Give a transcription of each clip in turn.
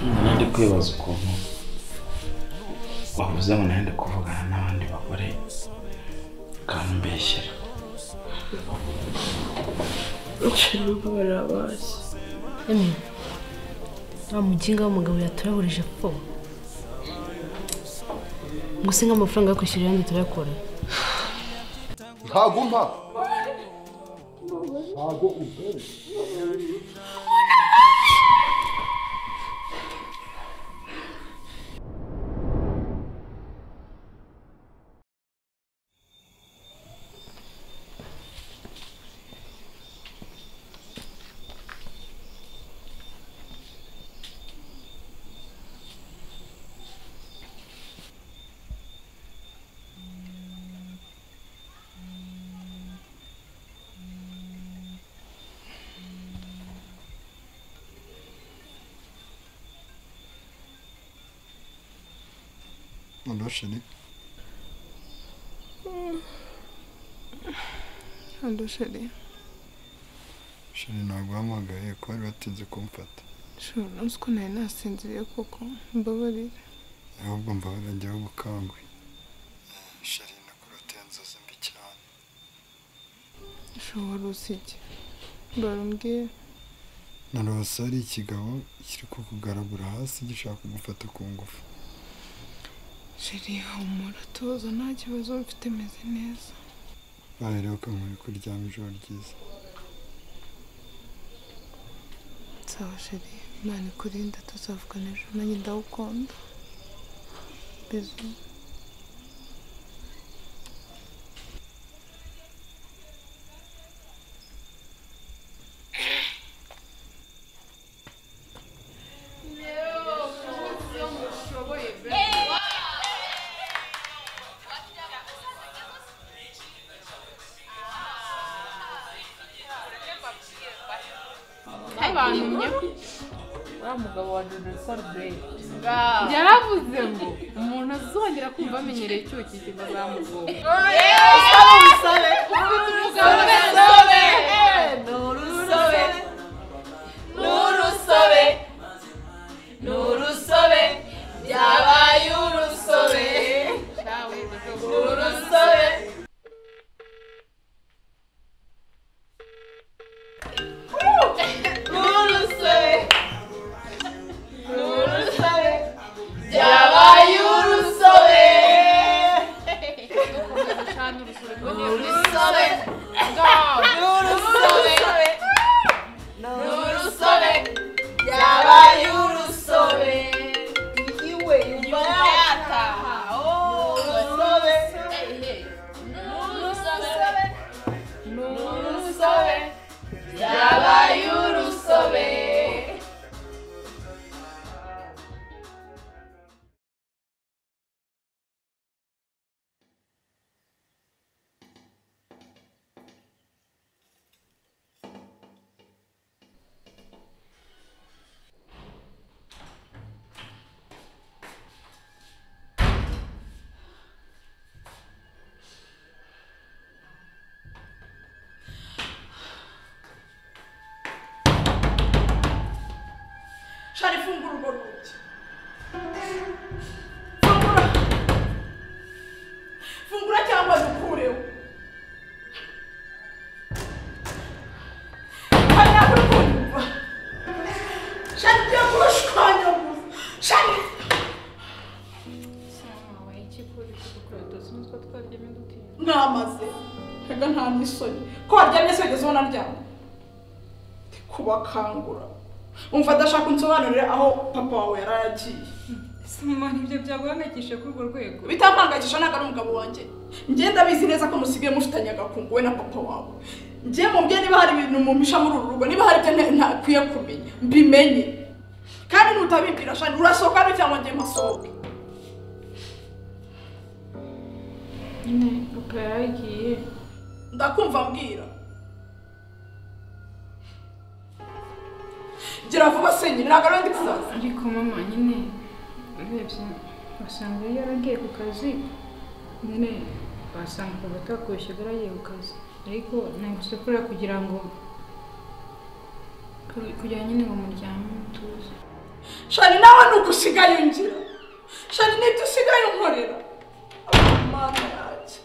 Nandi kwibaza ukuntu wavuze ngo nandi kuvugana n'abandi bagore kambeshyera. Ushobora barabashye. Nta muginga w'umugabo yaturaburije po. Gusinga amafaranga yo kwishyura yandi turakora. Ntago mpa. Ntago ubere. Hello, Shani. Hello, Shani. Shani naguhamagaye ko wari watinze kumfata. Shobora nzi ko nari nasinziriye koko mbabarira. Ahubwo mbabarira njyewe gukangwe. Shani nakuroteye inzozi mbi cyane. Shobora usige. Barumbwiye. Narose ari ikigabo kiri kukugaragura hasi gishaka kugufata ku ngufu. Sheri humura tuza nta kibazo mfite meze neza. Baherewe ukankwiye kuryama ijoro ryiza. Sawa Sheri, Imana ikurinda tuzavugana ejo nanjye ndagukunda. Bizu. Umugabo wa Dinosaur yaravuze ngo umuntu azongera kumva amenyereye icyoki kizamugoye. Usabe nurusobe byabaye urusobe nurusobe Namaze. Hega nta nisoni. Ko waryamye se ugeze ubona ryama. Kubakangura. Umva adashaka unsobanurira aho papa wawe yaragiye. Mama nibyo byaguhangayikishije kuri urwo rwego. Bitampangayikisha naga ari umugabo wanjye. Njye ndabizi neza ko musigaye mufitanye agakungu we na papa wawe. Njye mumbye niba hari ibintu mumisha muri uru rugo, niba hari ibyo ntakwiye kumenya, mbimenye. Kandi nutabimbira shani urasohoka no cyangwa njye masohoke. Nyine papa yaragiye. Ndakumva mbwira. Gira vuba senyi nagara ndi kuzaza. Ariko mama nyine urebye basanga yaragiye ku kazi. Nyine basanga batakoshye yaragiye ku kazi. Ariko nagusukura kugira ngo nyine ngo muryame mutuze. shani nawe nuko usigaye ungira shani nibyo usigaye unkorera mana yacu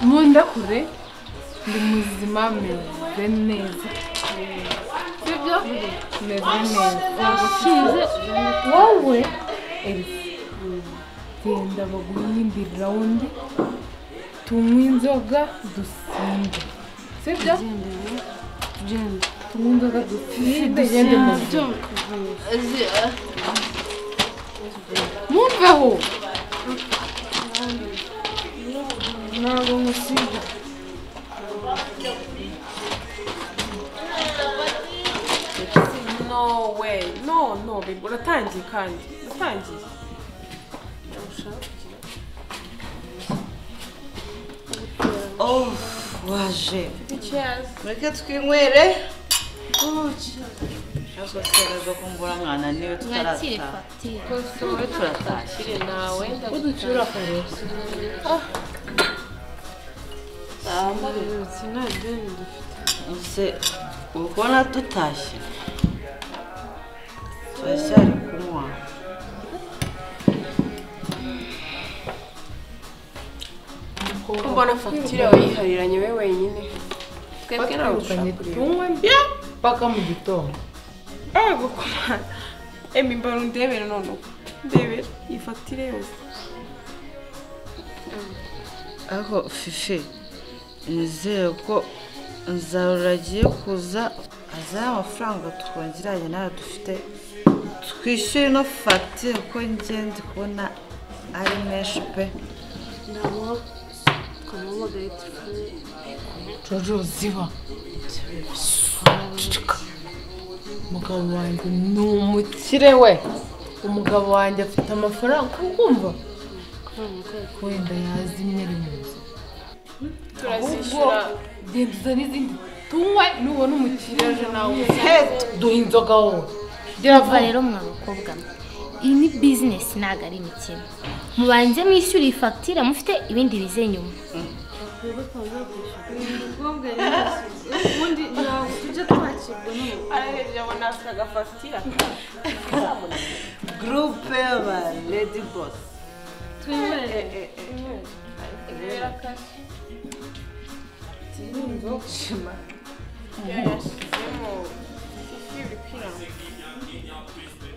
Munda kure ndi muzima meze neza sibyo meze neza ushize wowe genda baguhindira rawundi tunywe inzoga dusinde sibyo tunywe inzoga dusinde gende mumveho ntabwo musiga no way no baby uratangiye kandi uratangiye waje mureke twinywere ntabwo twerezwa kumbura mwana niwe tutarataha wowe turatashye nawe uducura akaresi ese ubona tutashye turacyari kunywa mbona fagitire wayihariranye we wenyine twebwe nawe dushaka tunywe mpaka mu gitondo gukomana mbara undebere none ndebere iyi fagitire yose aho fifi nizere ko nzarura agiye kuza azana amafaranga twongeranye nayo dufite twishyure ino fagitire kuko ngenda kubona ari menshi pe jojo ziba umugabo wanjye ni umukire we umugabo wanjye afite amafaranga ukumva wenda yazimye ari mu nzu turazishyura genda uzane izindi tunywe nubona umukire aje nawe duha inzoga wowe Ava rero mwa bakobwa iyi ni bizinesi ntabwo ari imikino mubanze mwishyura iyi fagitire mufite ibindi bize nyuma ubundi ntabwo tujya twakirwa arahereje abona aka fagitire gurupe y'aba redi bosi twinywere yashyizemo ifi uri kwiranga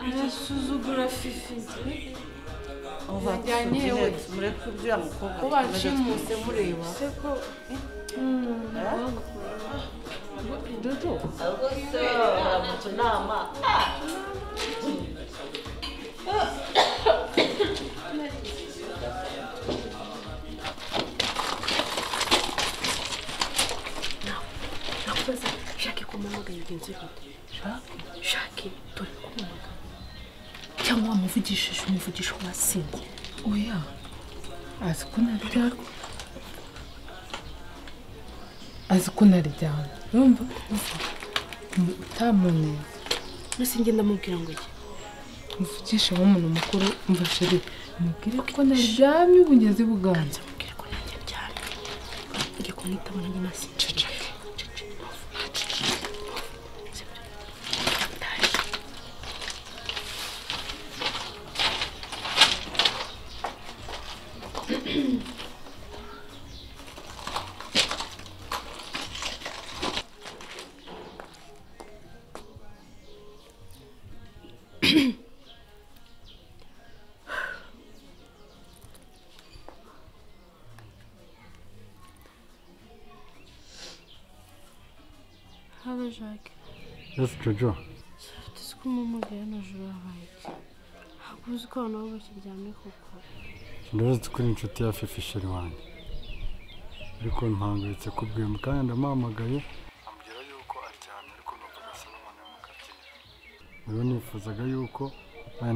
arasuzugura fifi wajyanye we mureke uriya mukobwa ko bashimuse mureba seko jojo ahubwo se baramutse inama Shake kumamagaye ugenzi gute shake turi kumamaga cyangwa wamuvugishije umuvugisho wasinze oya azi ko nabyo azi ko naryamye urumva utamuneza mbese njye ndamubwira ngo iki muvugishe nk'umuntu mukuru umva sheri mubwire ko naryamye ubu ngeze i Buganda mubwire ko nanjye ndyamye ujye kumwitaba nanjye nasinziriye Habe Jacques. Yes, Jojo. Tuzi ko umumagaye nijoro habaye iki? Ntabwo uzi ko abantu baba bakiryamye koko. Ndabizi ko uri inshuti ya Fifi sheri wanjye. Ariko mpangayitse kubwiye mu kanya ndamuhamagaye ambwira yuko aryamye ariko numvaga asa n'umuntu w'umukatiri. Rero nifuzaga yuko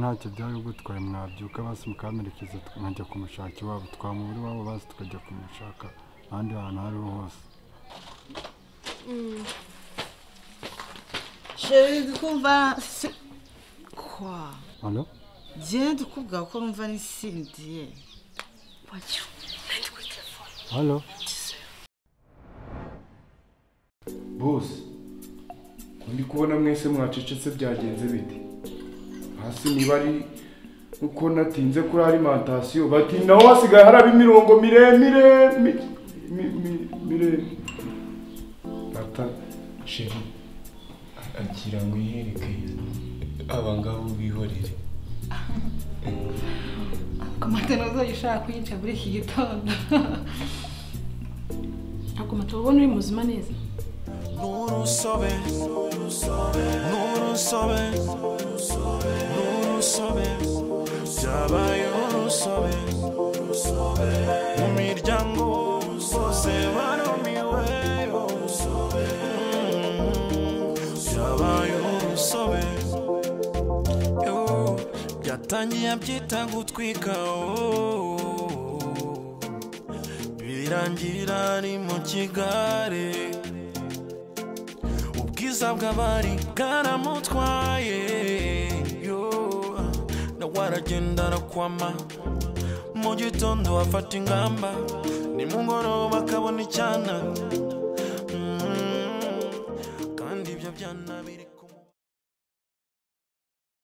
ntacyo byari gutwaye mwabyuka basi mukamerekeza nkajya kumushaka iwabo twamubura iwabo basi tukajya kumushaka ahandi hantu aho ariho hose. Chérie, ndikumva kwa. Allo? Je ndikubwira ko numva nisindiye. Wajyo. Ndi kuri telefone. Allo? Boss. Ndi kubona mwese mwacecetse byagenze bite? Hasi niba ari uko natinze kuri alimentation bati naho hasigaye haraba imirongo miremire Ata chérie. Akira mwihereke abangabo bihorere. Kamatana uzoyishaka kuyica muri iki gitondo. Akoma tubona uri muzima neza. Nurusobe Jabaye urusobe Mu miryango bose barumiwe Jabaye urusobe Byatangiye byita gutwika Birangira ari mu kigare Ubwiza bw'abari bwaramutwaye Nawaragenda arakwama Mu gitondo afata ingamba Nimugoroba akabona icyana Kandi ibyo byana